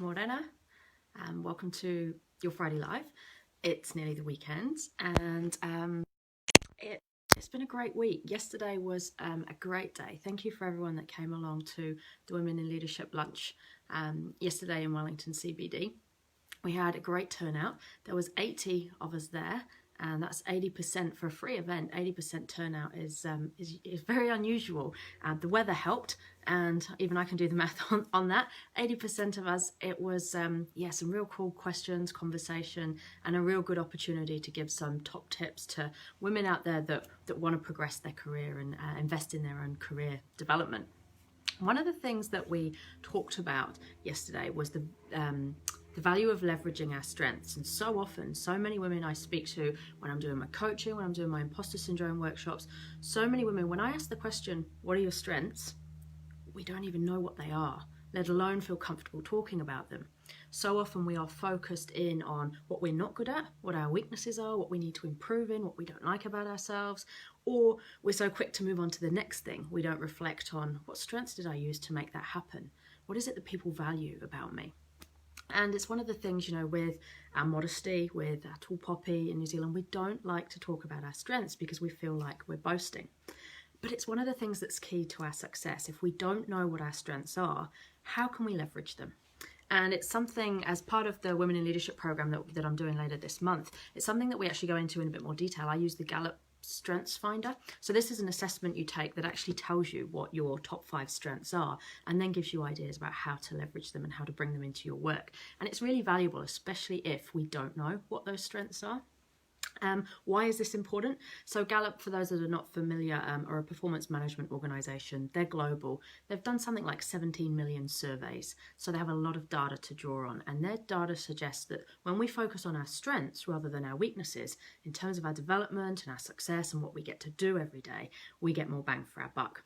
Morena, and welcome to your Friday Live. It's nearly the weekend, and it's been a great week. Yesterday was a great day. Thank you for everyone that came along to the Women in Leadership lunch yesterday in Wellington CBD. We had a great turnout. There was 80 of us there, and that's 80% for a free event. 80% turnout is very unusual. The weather helped, and even I can do the math on that. 80% of us, it was some real cool questions, conversation, and a real good opportunity to give some top tips to women out there that want to progress their career and invest in their own career development. One of the things that we talked about yesterday was the value of leveraging our strengths. And so often, so many women I speak to when I'm doing my coaching, when I'm doing my imposter syndrome workshops, so many women, when I ask the question, what are your strengths? We don't even know what they are, let alone feel comfortable talking about them. So often we are focused in on what we're not good at, what our weaknesses are, what we need to improve in, what we don't like about ourselves, or we're so quick to move on to the next thing. We don't reflect on what strengths did I use to make that happen? What is it that people value about me? And it's one of the things, with our modesty, with our tall poppy in New Zealand, we don't like to talk about our strengths because we feel like we're boasting. But it's one of the things that's key to our success. If we don't know what our strengths are, how can we leverage them? And it's something, as part of the Women in Leadership program that I'm doing later this month, it's something that we actually go into in a bit more detail. I use the Gallup Strengths Finder. So this is an assessment you take that actually tells you what your top 5 strengths are and then gives you ideas about how to leverage them and how to bring them into your work. And it's really valuable, especially if we don't know what those strengths are. Why is this important? So Gallup, for those that are not familiar, are a performance management organisation. They're global. They've done something like 17 million surveys. So they have a lot of data to draw on. And their data suggests that when we focus on our strengths rather than our weaknesses, in terms of our development and our success and what we get to do every day, we get more bang for our buck.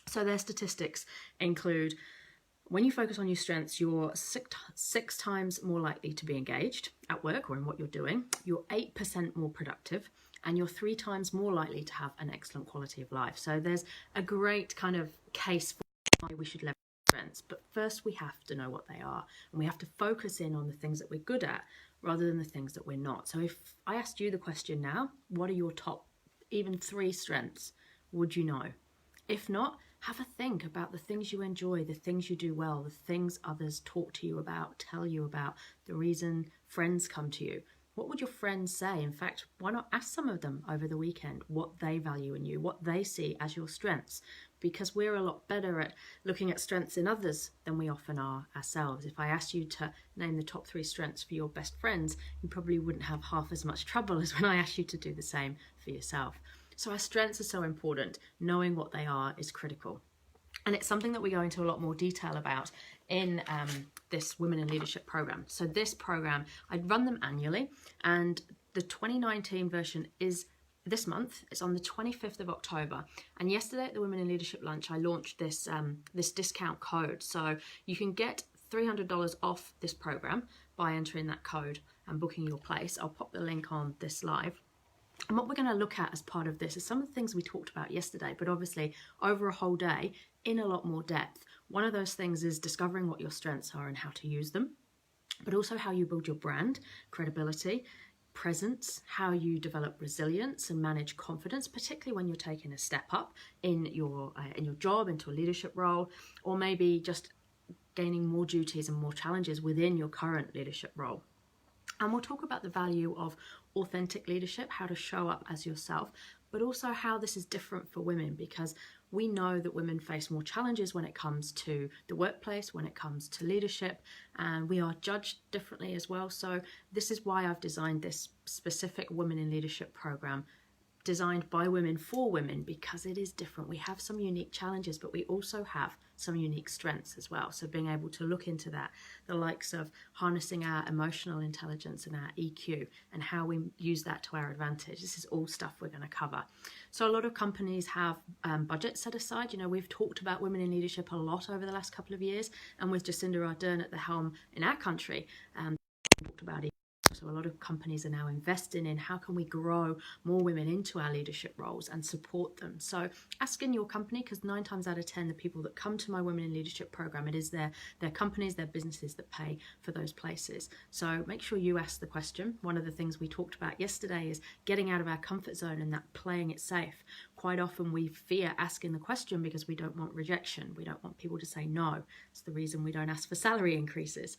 So their statistics include, when you focus on your strengths, you're six times more likely to be engaged at work or in what you're doing. You're 8% more productive, and you're 3 times more likely to have an excellent quality of life. So there's a great kind of case for why we should leverage strengths. But first, we have to know what they are, and we have to focus in on the things that we're good at rather than the things that we're not. So if I asked you the question now, what are your top even 3 strengths? Would you know? If not, have a think about the things you enjoy, the things you do well, the things others talk to you about, tell you about, the reason friends come to you. What would your friends say? In fact, why not ask some of them over the weekend what they value in you, what they see as your strengths? Because we're a lot better at looking at strengths in others than we often are ourselves. If I asked you to name the top 3 strengths for your best friends, you probably wouldn't have half as much trouble as when I asked you to do the same for yourself. So our strengths are so important. Knowing what they are is critical. And it's something that we go into a lot more detail about in this Women in Leadership program. So this program, I run them annually, and the 2019 version is this month. It's on the 25th of October. And yesterday at the Women in Leadership lunch, I launched this discount code. So you can get $300 off this program by entering that code and booking your place. I'll pop the link on this live. And what we're going to look at as part of this is some of the things we talked about yesterday, but obviously over a whole day in a lot more depth. One of those things is discovering what your strengths are and how to use them, but also how you build your brand, credibility, presence, how you develop resilience and manage confidence, particularly when you're taking a step up in your job, into a leadership role, or maybe just gaining more duties and more challenges within your current leadership role. And we'll talk about the value of authentic leadership, how to show up as yourself, but also how this is different for women, because we know that women face more challenges when it comes to the workplace, when it comes to leadership, and we are judged differently as well. So this is why I've designed this specific Women in Leadership program, designed by women for women, because it is different. We have some unique challenges, but we also have some unique strengths as well. So being able to look into that, the likes of harnessing our emotional intelligence and our EQ and how we use that to our advantage. This is all stuff we're going to cover. So a lot of companies have budgets set aside. We've talked about women in leadership a lot over the last couple of years, and with Jacinda Ardern at the helm in our country, talked about it So a lot of companies are now investing in how can we grow more women into our leadership roles and support them. So ask in your company, because 9 times out of 10, the people that come to my Women in Leadership program, it is their companies, their businesses that pay for those places. So make sure you ask the question. One of the things we talked about yesterday is getting out of our comfort zone and that playing it safe. Quite often we fear asking the question because we don't want rejection. We don't want people to say no. It's the reason we don't ask for salary increases.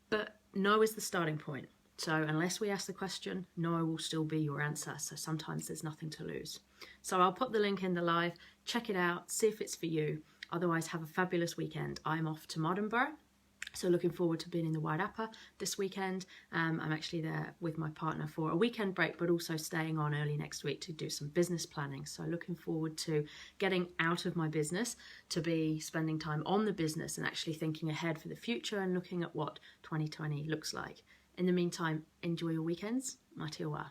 But no is the starting point. So unless we ask the question, no will still be your answer. So sometimes there's nothing to lose. So I'll put the link in the live, check it out, see if it's for you. Otherwise, have a fabulous weekend. I'm off to Mardenborough. So looking forward to being in the White Apper this weekend. I'm actually there with my partner for a weekend break, but also staying on early next week to do some business planning. So looking forward to getting out of my business to be spending time on the business and actually thinking ahead for the future and looking at what 2020 looks like. In the meantime, enjoy your weekends. Mā te wā.